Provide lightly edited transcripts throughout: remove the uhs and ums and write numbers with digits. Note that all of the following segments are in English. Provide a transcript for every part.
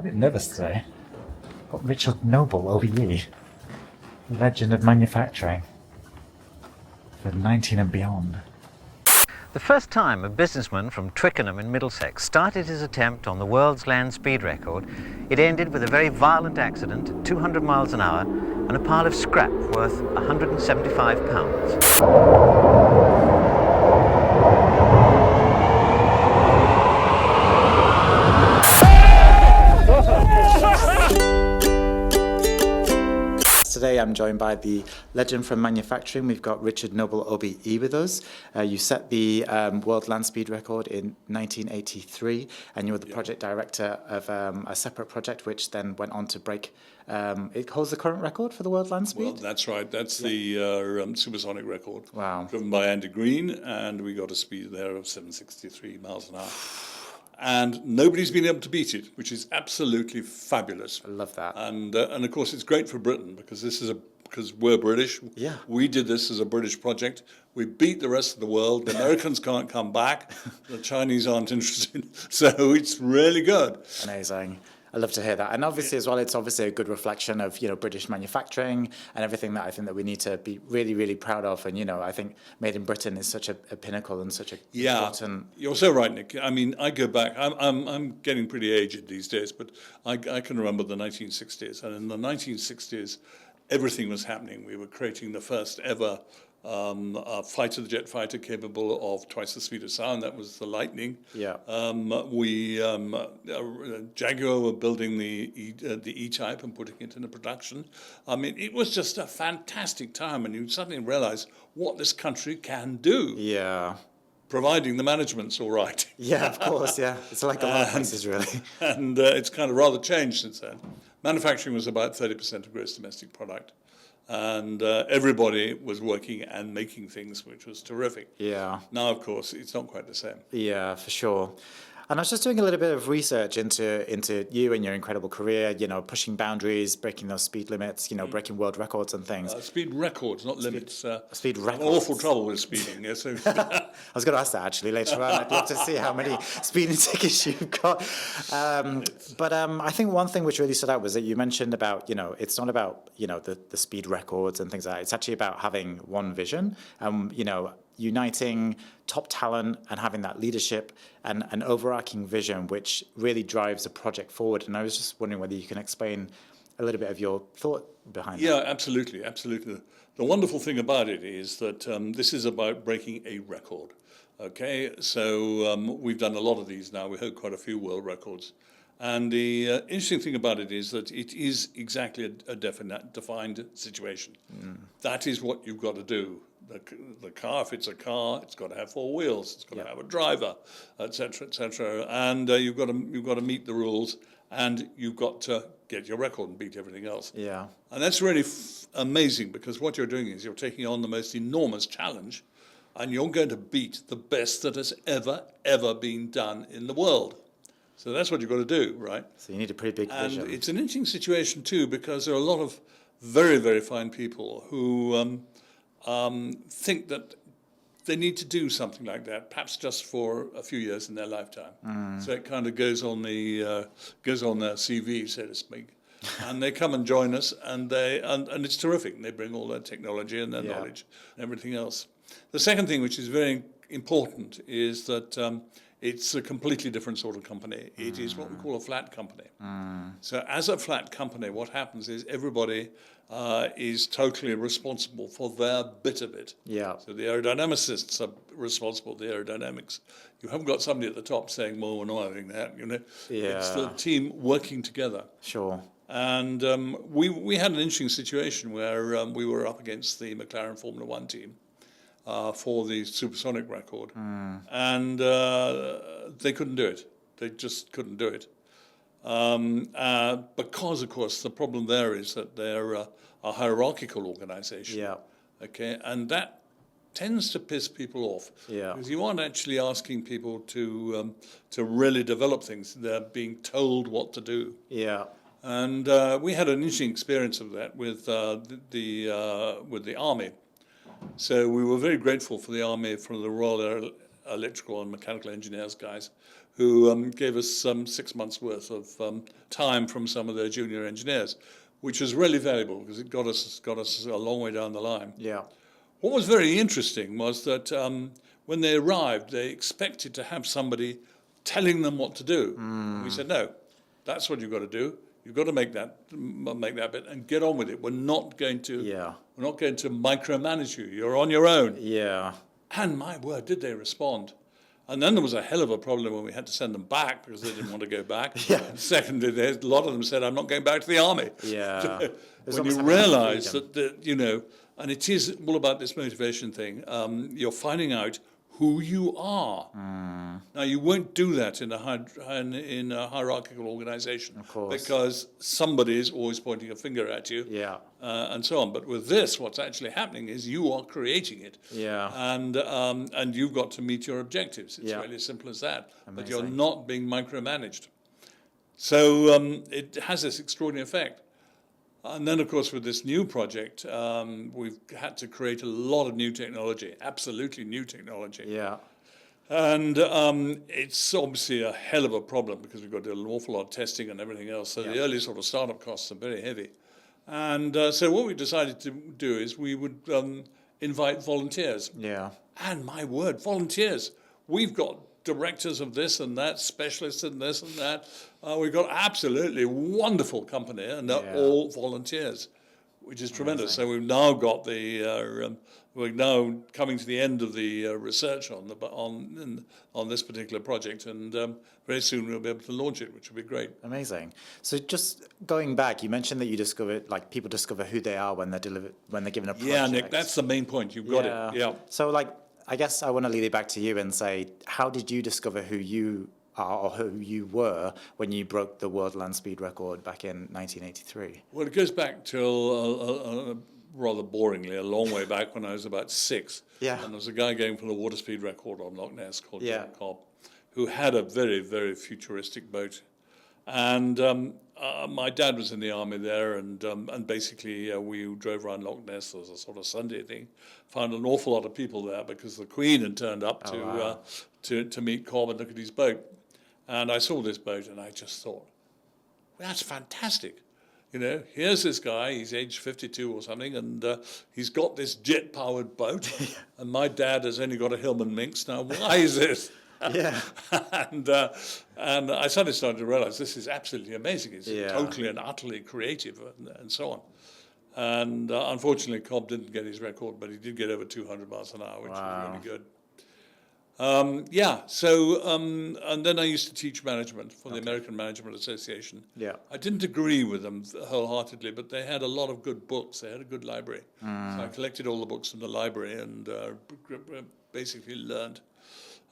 a bit nervous today. Got Richard Noble OBE, legend of manufacturing for 19 and beyond. The first time a businessman from Twickenham in Middlesex started his attempt on the world's land speed record, it ended with a very violent accident at 200 miles an hour and a pile of scrap worth £175. Today I'm joined by the legend from manufacturing. We've got Richard Noble OBE with us. You set the world land speed record in 1983, and you were the project director of a separate project which then went on to break. It holds the current record for the world land speed? Well, that's right. That's the supersonic record. Wow. Driven by Andy Green, and we got a speed there of 763 miles an hour. And nobody's been able to beat it, which is absolutely fabulous. I love that. And of course, it's great for Britain because because we're British. Yeah. We did this as a British project. We beat the rest of the world. The Americans can't come back. The Chinese aren't interested. So it's really good. Amazing. I love to hear that. And obviously as well, it's obviously a good reflection of, British manufacturing and everything that I think that we need to be really, really proud of. And, I think Made in Britain is such a pinnacle and such a important... You're so right, Nick. I mean, I go back, I'm getting pretty aged these days, but I can remember the 1960s. And in the 1960s, everything was happening. We were creating the first ever fighter, the jet fighter capable of twice the speed of sound. That was the Lightning. Yeah. Jaguar were building the E-Type and putting it into production. I mean, it was just a fantastic time, and you suddenly realize what this country can do. Yeah. Providing the management's all right. Yeah, of course, yeah. It's like a lot of places, really. And it's kind of rather changed since then. Manufacturing was about 30% of gross domestic product. And everybody was working and making things, which was terrific. Yeah. Now, of course, it's not quite the same. Yeah, for sure. And I was just doing a little bit of research into you and your incredible career, pushing boundaries, breaking those speed limits, breaking world records and things. Speed records, not limits. Speed records. Awful trouble with speeding. Yeah, so. I was going to ask that actually later on. I'd love to see how many speeding tickets you've got. But I think one thing which really stood out was that you mentioned about, it's not about, the speed records and things like that. It's actually about having one vision and, uniting top talent and having that leadership and an overarching vision which really drives a project forward. And I was just wondering whether you can explain a little bit of your thought behind that. Yeah, absolutely, absolutely. The wonderful thing about it is that this is about breaking a record. Okay, so we've done a lot of these now. We hold quite a few world records. And the interesting thing about it is that it is exactly a defined situation. Mm. That is what you've got to do. The car, if it's a car, it's got to have four wheels. It's got to have a driver, etc., etc. And you've got to meet the rules, and you've got to get your record and beat everything else. Yeah. And that's really amazing because what you're doing is you're taking on the most enormous challenge, and you're going to beat the best that has ever been done in the world. So that's what you've got to do, right? So you need a pretty big vision. And it's an interesting situation too because there are a lot of very, very fine people who think that they need to do something like that, perhaps just for a few years in their lifetime. Mm. So it kind of goes on their CV, so to speak. And they come and join us, and it's terrific. They bring all their technology and their knowledge and everything else. The second thing, which is very important, is that it's a completely different sort of company. It is what we call a flat company. Mm. So as a flat company, what happens is everybody is totally responsible for their bit of it. Yeah. So the aerodynamicists are responsible for the aerodynamics. You haven't got somebody at the top saying, well, we're not having that, Yeah. It's the team working together. Sure. And we had an interesting situation where we were up against the McLaren Formula One team for the supersonic record. Mm. And they couldn't do it. They just couldn't do it. Because, of course, the problem there is that they're a hierarchical organization. Yeah. Okay, and that tends to piss people off. Yeah. Because you aren't actually asking people to really develop things. They're being told what to do. Yeah. And we had an interesting experience of that with the Army. So we were very grateful for the Army, for the Royal Electrical and Mechanical Engineers guys, who gave us 6 months' worth of time from some of their junior engineers, which was really valuable because it got us a long way down the line. Yeah. What was very interesting was that when they arrived, they expected to have somebody telling them what to do. We said, no, that's what you've got to do. You've got to make that bit and get on with it. We're not going to micromanage you. You're on your own. Yeah. And my word, did they respond? And then there was a hell of a problem when we had to send them back because they didn't want to go back. Yeah. And secondly, a lot of them said, I'm not going back to the army. Yeah. When you realise that, you know, and it is all about this motivation thing, you're finding out who you are. Now, you won't do that in a hierarchical organisation. Of course. Because somebody is always pointing a finger at you. Yeah. And so on. But with this, what's actually happening is you are creating it. Yeah. And you've got to meet your objectives. It's really as simple as that. But you're not being micromanaged. So it has this extraordinary effect. And then, of course, with this new project, we've had to create a lot of new technology, absolutely new technology. Yeah. And it's obviously a hell of a problem because we've got to do an awful lot of testing and everything else. So the early sort of startup costs are very heavy. And so what we decided to do is we would invite volunteers. Yeah. And my word, volunteers. We've got directors of this and that, specialists in this and that. We've got absolutely wonderful company, and they're all volunteers, which is tremendous. So we've now got we're now coming to the end of the research on this particular project, and very soon we'll be able to launch it, which will be great. Amazing. So just going back, you mentioned that you discovered, like, people discover who they are when they're given a project. Yeah, Nick, that's the main point. You've got it. Yeah. So, like, I guess I want to lead it back to you and say, how did you discover who you are or who you were when you broke the world land speed record back in 1983? Well, it goes back till rather boringly a long way back when I was about 6. Yeah. And there was a guy going for the water speed record on Loch Ness called John Cobb, who had a very, very futuristic boat. And my dad was in the army there, and basically we drove around Loch Ness as a sort of Sunday thing. Found an awful lot of people there because the Queen had turned up to meet Cobb and look at his boat. And I saw this boat, and I just thought, well, that's fantastic. You know, here's this guy, he's age 52 or something, and he's got this jet-powered boat, and my dad has only got a Hillman Minx. Now, why is this? Yeah. And I suddenly started to realize this is absolutely amazing. It's totally and utterly creative and so on. And unfortunately, Cobb didn't get his record, but he did get over 200 miles an hour, which was really good. And then I used to teach management for the American Management Association. Yeah. I didn't agree with them wholeheartedly, but they had a lot of good books. They had a good library. So I collected all the books from the library and basically learned.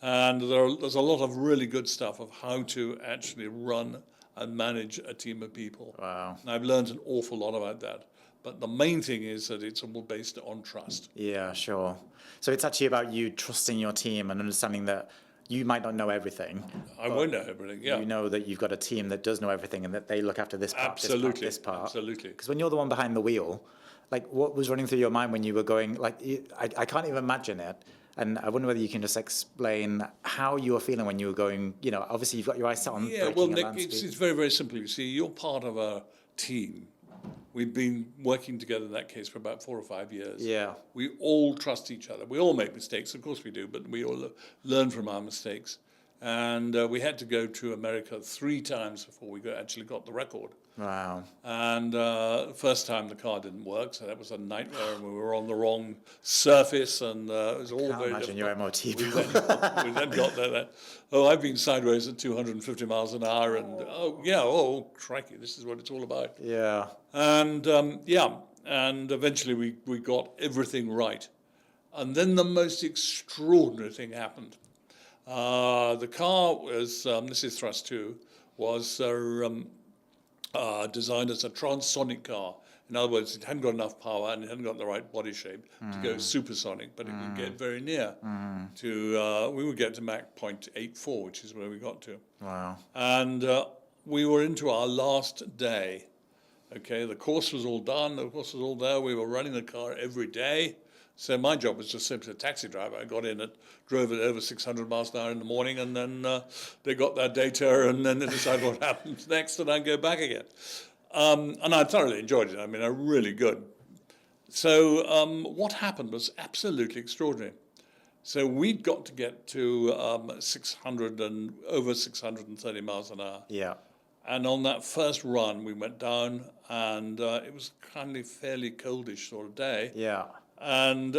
And there's a lot of really good stuff of how to actually run and manage a team of people. Wow. And I've learned an awful lot about that. But the main thing is that it's all based on trust. Yeah, sure. So it's actually about you trusting your team and understanding that you might not know everything. I won't know everything, yeah. You know that you've got a team that does know everything and that they look after this part, Absolutely. this part. Absolutely. Because when you're the one behind the wheel, like, what was running through your mind when you were going, like, I can't even imagine it. And I wonder whether you can just explain how you were feeling when you were going, you know, obviously you've got your eyes set on Yeah, breaking well, at Nick, land it's speed. very, very simple. You see, you're part of a team. We've been working together in that case for about 4 or 5 years. Yeah. We all trust each other. We all make mistakes, of course we do, but we all learn from our mistakes. And we had to go to America 3 times before we actually got the record. Wow. And first time the car didn't work, so that was a nightmare, and we were on the wrong surface, and it was all very Imagine difficult. your MOT We bill. then got there. I've been sideways at 250 miles an hour, and crikey, this is what it's all about. Yeah. And and eventually we got everything right. And then the most extraordinary thing happened. The car was, this is Thrust 2, was designed as a transonic car. In other words, it hadn't got enough power and it hadn't got the right body shape to go supersonic, but it would get very near to, we would get to Mach 0.84, which is where we got to. Wow. And we were into our last day. Okay, the course was all done, the course was all there. We were running the car every day. So my job was just simply a taxi driver. I got in, drove it over 600 miles an hour in the morning, and then they got their data, and then they decide what happens next, and I go back again. And I thoroughly enjoyed it. I mean, really good. So what happened was absolutely extraordinary. So we'd got to get to 600 and over 630 miles an hour. Yeah. And on that first run, we went down, and it was kind of fairly coldish sort of day. Yeah. And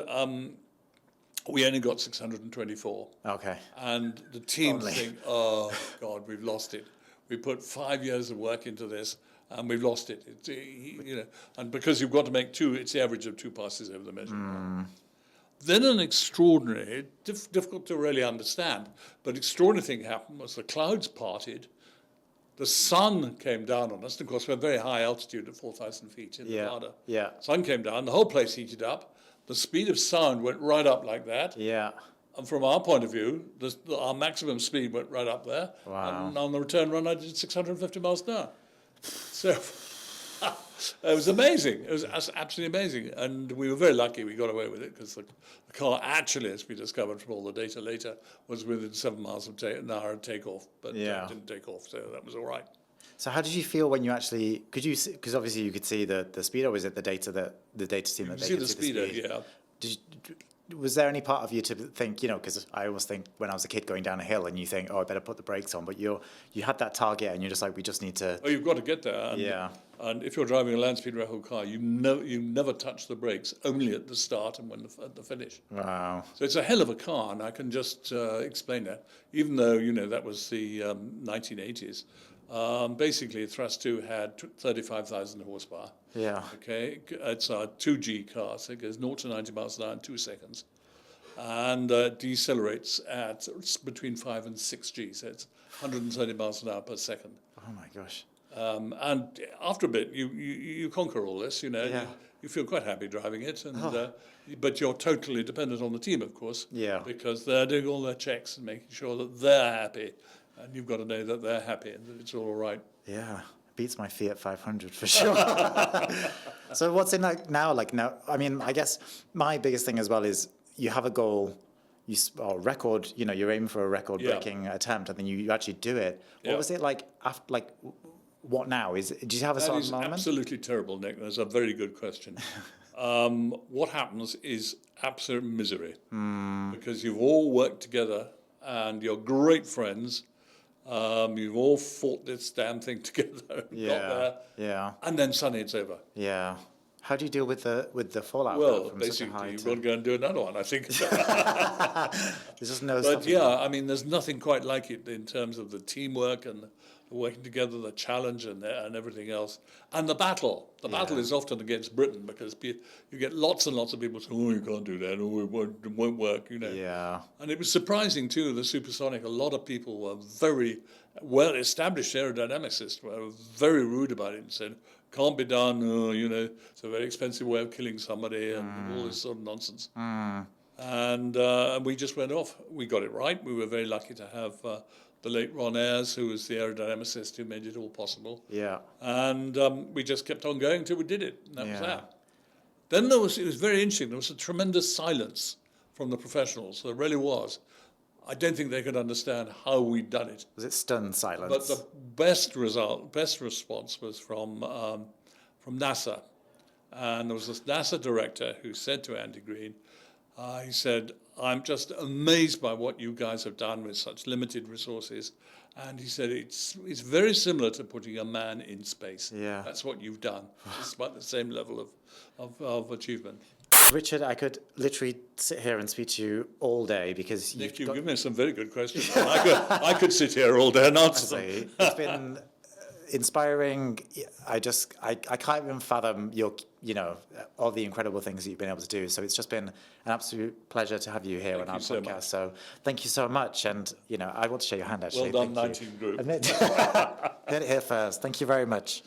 we only got 624. Okay. And the team think, oh, God, we've lost it. We put 5 years of work into this, and we've lost it. And because you've got to make two, it's the average of 2 passes over the measurement. Then an extraordinary, difficult to really understand, but extraordinary thing happened was the clouds parted, the sun came down on us, and of course we're very high altitude at 4,000 feet in Nevada. Yeah. Sun came down, the whole place heated up, the speed of sound went right up like that. Yeah. And from our point of view, our maximum speed went right up there. Wow. And on the return run, I did 650 miles an hour. So it was amazing. It was absolutely amazing. And we were very lucky we got away with it, because the car actually, as we discovered from all the data later, was within 7 miles of an hour of takeoff, but didn't take off, so that was all right. So how did you feel when you actually, because obviously you could see the speed, or was it the data team that they See could the see the speed? yeah. Was there any part of you to think, because I always think when I was a kid going down a hill and you think, oh, I better put the brakes on, but you had that target and you're just like, we just need to. Oh, you've got to get there. And, and if you're driving a land speed record car, you never touch the brakes, only at the start and at the finish. Wow. So it's a hell of a car, and I can just explain that. Even though, that was the 1980s, basically Thrust 2 had 35,000 horsepower. Yeah. Okay, it's a 2G car, so it goes 0 to 90 miles an hour in 2 seconds, and decelerates at between 5 and 6G, so it's 130 miles an hour per second. Oh my gosh. And after a bit, you conquer all this, you feel quite happy driving it, and but you're totally dependent on the team, of course, because they're doing all their checks and making sure that they're happy, and you've got to know that they're happy and that it's all right. Yeah. Beats my Fiat 500 for sure. So what's in now? I mean, I guess my biggest thing as well is you have a goal, record. You're aiming for a record-breaking attempt, and then you actually do it. What was it like after? What now? Do you have a sort of moment? Absolutely terrible, Nick. That's a very good question. What happens is absolute misery, because you've all worked together and you're great friends. You've all fought this damn thing together, got there, and then suddenly it's over. Yeah. How do you deal with the fallout? Well, from basically, you've got to go and do another one, I think. There's just no. But I mean, there's nothing quite like it in terms of the teamwork and the working together, the challenge, and everything else, and the battle. The battle is often against Britain, because you get lots and lots of people saying, "Oh, you can't do that," or "It won't work," Yeah. And it was surprising too. The supersonic. A lot of people were very well-established aerodynamicists were very rude about it and said, "Can't be done." It's a very expensive way of killing somebody, and all this sort of nonsense. And we just went off. We got it right. We were very lucky to have the late Ron Ayres, who was the aerodynamicist who made it all possible. Yeah. And we just kept on going until we did it. And that was that. Then it was very interesting. There was a tremendous silence from the professionals. There really was. I don't think they could understand how we'd done it. Was it stunned silence? But the best response was from NASA. And there was this NASA director who said to Andy Green, he said, "I'm just amazed by what you guys have done with such limited resources." And he said, it's very similar to putting a man in space. Yeah. That's what you've done. It's about the same level of achievement. Richard, I could literally sit here and speak to you all day, because Nick, you've given me some very good questions. I could sit here all day and answer them. It's been inspiring. I can't even fathom all the incredible things that you've been able to do. So it's just been an absolute pleasure to have you here on our podcast. So thank you so much. And I want to shake your hand actually. Well done, 19 group. Get it here first. Thank you very much.